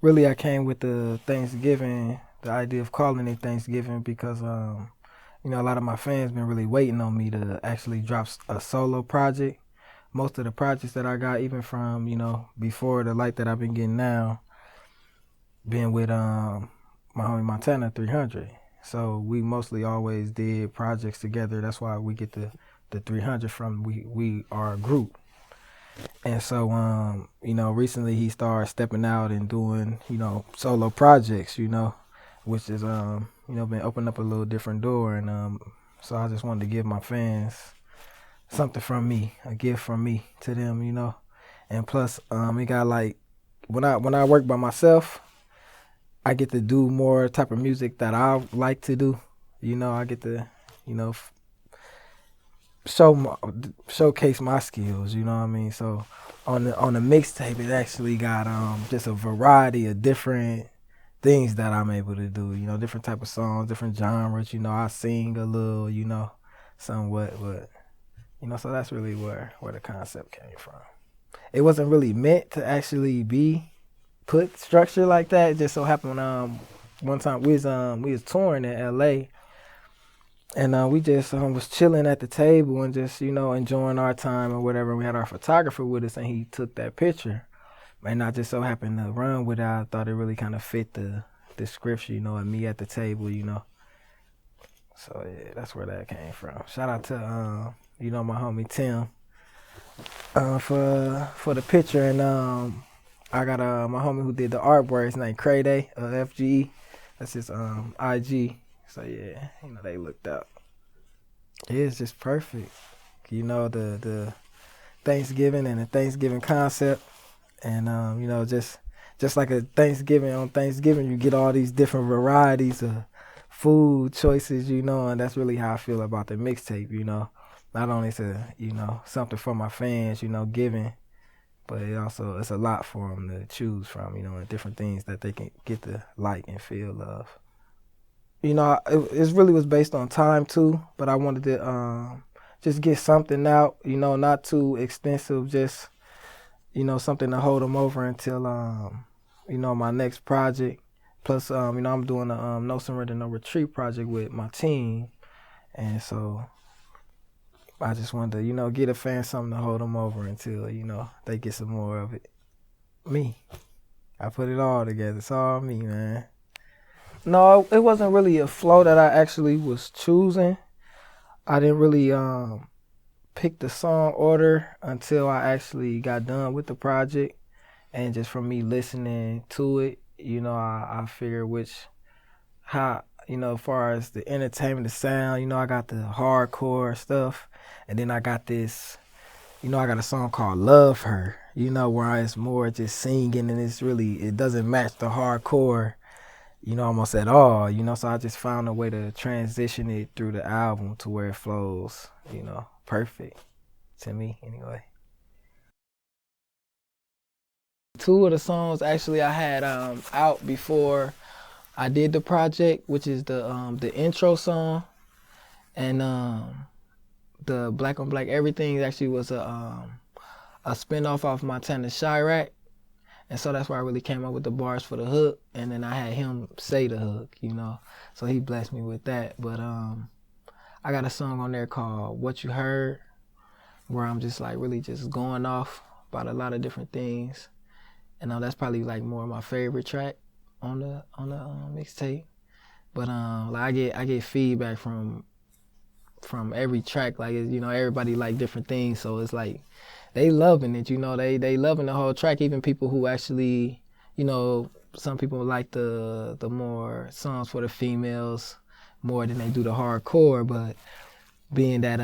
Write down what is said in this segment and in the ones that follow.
Really, I came with the Thanksgiving, the idea of calling it Thanksgiving because, a lot of my fans been really waiting on me to actually drop a solo project. Most of the projects that I got, even from, before the light that I've been getting now, been with my homie Montana 300. So we mostly always did projects together. That's why we get the 300 from. We are a group. And so, recently he started stepping out and doing, solo projects, which is, been opening up a little different door. And so I just wanted to give my fans something from me, a gift from me to them, And plus, it got like, when I work by myself, I get to do more type of music that I like to do. I get to, showcase my skills. You know what I mean? So on the mixtape, it actually got just a variety of different things that I'm able to do. Different type of songs, different genres. I sing a little, somewhat, but so that's really where the concept came from. It wasn't really meant to actually be put structure like that. It just so happened one time we was touring in LA, and we just was chilling at the table and just enjoying our time or whatever. We had our photographer with us, and he took that picture, and I just so happened to run with it. I thought it really kind of fit the description, and me at the table, So yeah, that's where that came from. Shout out to my homie Tim for the picture, and I got my homie who did the artwork. His name Cray Day, FGE. That's his IG. So yeah, they looked out. Yeah, it's just perfect. The Thanksgiving and the Thanksgiving concept, and just like a Thanksgiving, on Thanksgiving you get all these different varieties of food choices, and that's really how I feel about the mixtape. Not only to something for my fans, giving. But it's a lot for them to choose from, and different things that they can get to like and feel love. It really was based on time too, but I wanted to just get something out, not too extensive, just, something to hold them over until, my next project. Plus, I'm doing a No Surrender, No Retreat project with my team, and so I just wanted to, get a fan something to hold them over until, they get some more of it. Me. I put it all together. It's all me, man. No, it wasn't really a flow that I actually was choosing. I didn't really pick the song order until I actually got done with the project. And just from me listening to it, I figured how, as far as the entertainment, the sound, I got the hardcore stuff. And then I got this, I got a song called Love Her, where it's more just singing, and it doesn't match the hardcore, almost at all, so I just found a way to transition it through the album to where it flows, perfect to me anyway. Two of the songs actually I had out before I did the project, which is the intro song, and the Black on Black Everything actually was a spinoff off Montana's Chirac. And so that's why I really came up with the bars for the hook, and then I had him say the hook, So he blessed me with that. But I got a song on there called What You Heard, where I'm just like really just going off about a lot of different things. And that's probably like more of my favorite track on the mixtape. But like I get feedback from every track, like everybody like different things, so it's like they loving it, they loving the whole track. Even people who actually, some people like the more songs for the females more than they do the hardcore, but being that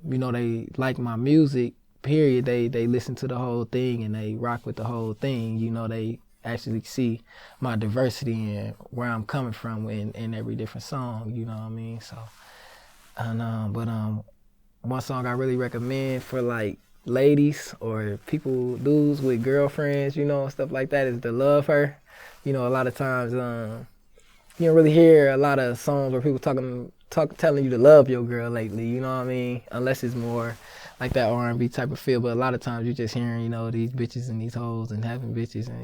they like my music, period, they listen to the whole thing and they rock with the whole thing, they actually see my diversity and where I'm coming from in every different song, you know what I mean? So and but one song I really recommend for like ladies or dudes with girlfriends, stuff like that, is the Love Her. A lot of times you don't really hear a lot of songs where people telling you to love your girl lately, you know what I mean? Unless it's more like that R&B type of feel, but a lot of times you're just hearing, these bitches and these hoes and having bitches and,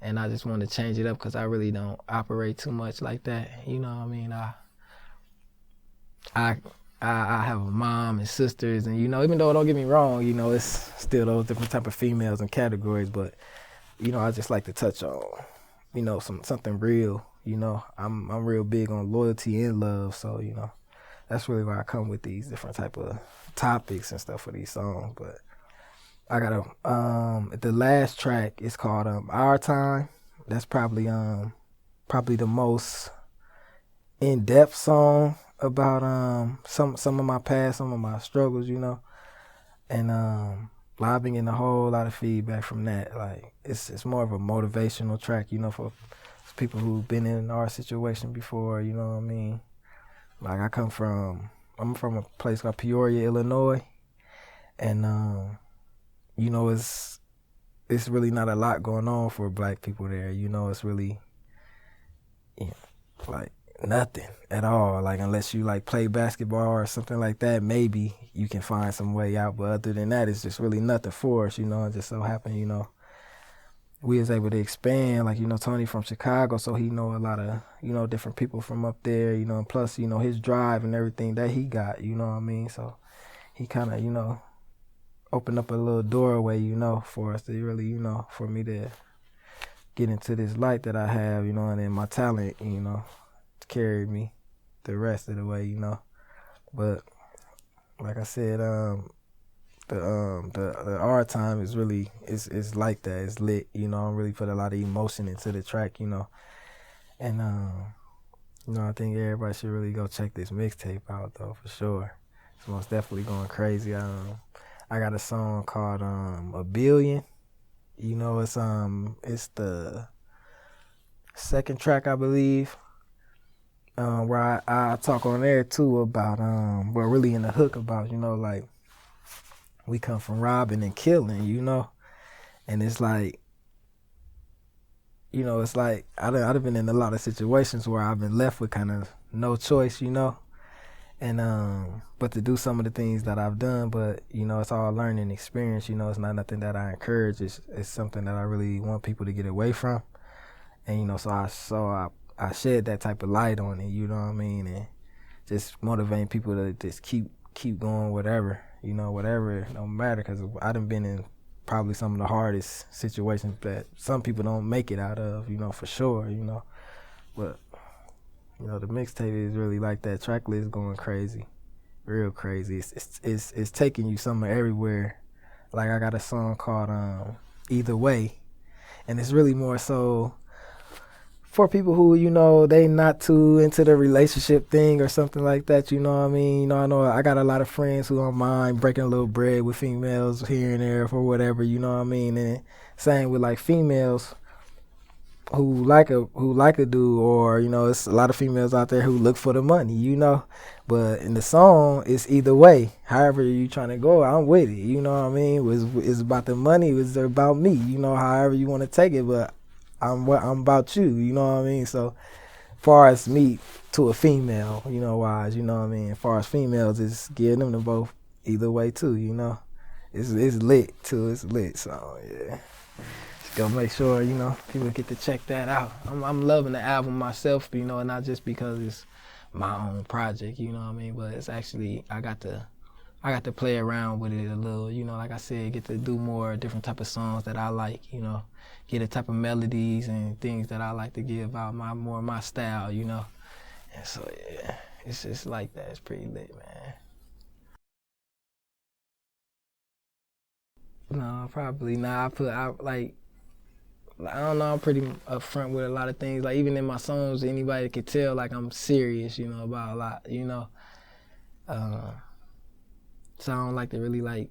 and I just want to change it up because I really don't operate too much like that. You know what I mean? I have a mom and sisters, and even though, don't get me wrong, it's still those different type of females and categories, but I just like to touch on something real. I'm real big on loyalty and love, so that's really where I come with these different type of topics and stuff for these songs. But I got the last track is called Our Time. That's probably the most in-depth song about some of my past, some of my struggles, and I've been getting a whole lot of feedback from that. Like it's more of a motivational track, for people who've been in our situation before. You know what I mean? Like I'm from a place called Peoria, Illinois, and it's really not a lot going on for black people there. It's really like nothing at all. Like unless you like play basketball or something like that, maybe you can find some way out. But other than that, it's just really nothing for us. It just so happened, we was able to expand. Like Tony from Chicago, so he know a lot of different people from up there. And plus his drive and everything that he got. You know what I mean? So he kind of opened up a little doorway, for us to really, for me to get into this light that I have, and then my talent, carried me the rest of the way, But like I said, the Our Time is really is like that. It's lit, I really put a lot of emotion into the track, and I think everybody should really go check this mixtape out though, for sure. It's most definitely going crazy. I got a song called A Billion. It's the second track, I believe. Where I talk on there too about we're really in the hook about, like we come from robbing and killing, and it's like it's like I've been in a lot of situations where I've been left with kind of no choice, and but to do some of the things that I've done, but it's all learning experience. It's not nothing that I encourage. It's something that I really want people to get away from, and so I shed that type of light on it, you know what I mean, and just motivating people to just keep going, whatever, whatever, no matter, because I done been in probably some of the hardest situations that some people don't make it out of, for sure, but the mixtape is really like that. TRACKLIST going crazy, real crazy. It's taking you somewhere everywhere. Like I got a song called Either Way, and it's really more so for people who, they not too into the relationship thing or something like that, you know what I mean? I know I got a lot of friends who don't mind breaking a little bread with females here and there for whatever, you know what I mean? And same with like females who like a dude, or, it's a lot of females out there who look for the money, But in the song, it's either way. However you trying to go, I'm with it, you know what I mean? It's about the money, it's about me, however you want to take it, but I'm about you, you know what I mean? So far as me to a female, wise, you know what I mean? As far as females, it's giving them to both either way too, It's lit too, it's lit, so yeah. Just go make sure, people get to check that out. I'm loving the album myself, and not just because it's my own project, you know what I mean? But it's actually, I got to play around with it a little, like I said, get to do more different type of songs that I like, get the type of melodies and things that I like to give out, my style, And so yeah, it's just like that. It's pretty lit, man. No, probably not. I don't know, I'm pretty upfront with a lot of things. Like even in my songs, anybody could tell like I'm serious, about a lot, So I don't like to really like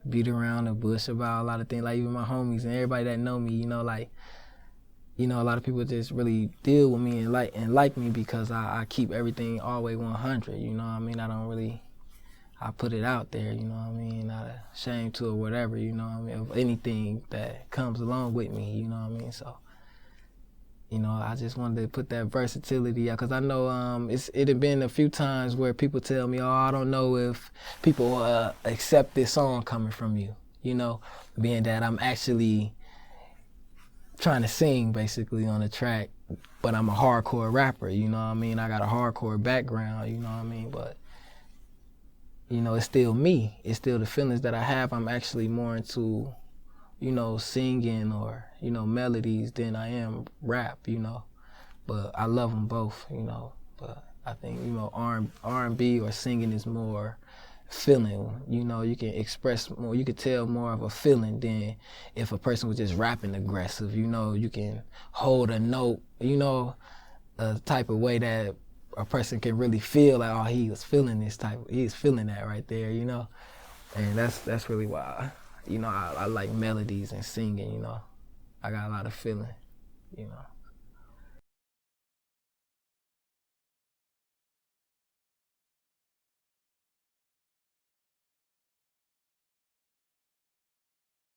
beat around the bush about a lot of things. Like even my homies and everybody that know me, a lot of people just really deal with me and like me because I keep everything all the way 100. You know what I mean? I put it out there. You know what I mean? Not ashamed to or whatever. You know what I mean? Of anything that comes along with me. You know what I mean? So. I just wanted to put that versatility out because I know it had been a few times where people tell me, I don't know if people accept this song coming from you, being that I'm actually trying to sing basically on the track, but I'm a hardcore rapper, you know what I mean? I got a hardcore background, you know what I mean? But, you know, it's still me. It's still the feelings that I have. I'm actually more into, you know, singing or, you know, melodies than I am rap, you know? But I love them both, you know? But I think, you know, R&B or singing is more feeling, you know, you can express more, you can tell more of a feeling than if a person was just rapping aggressive, you know, you can hold a note, you know, a type of way that a person can really feel like, oh, he was feeling this type, he's feeling that right there, you know, and that's really why, you know, I like melodies and singing, you know, I got a lot of feeling, you know.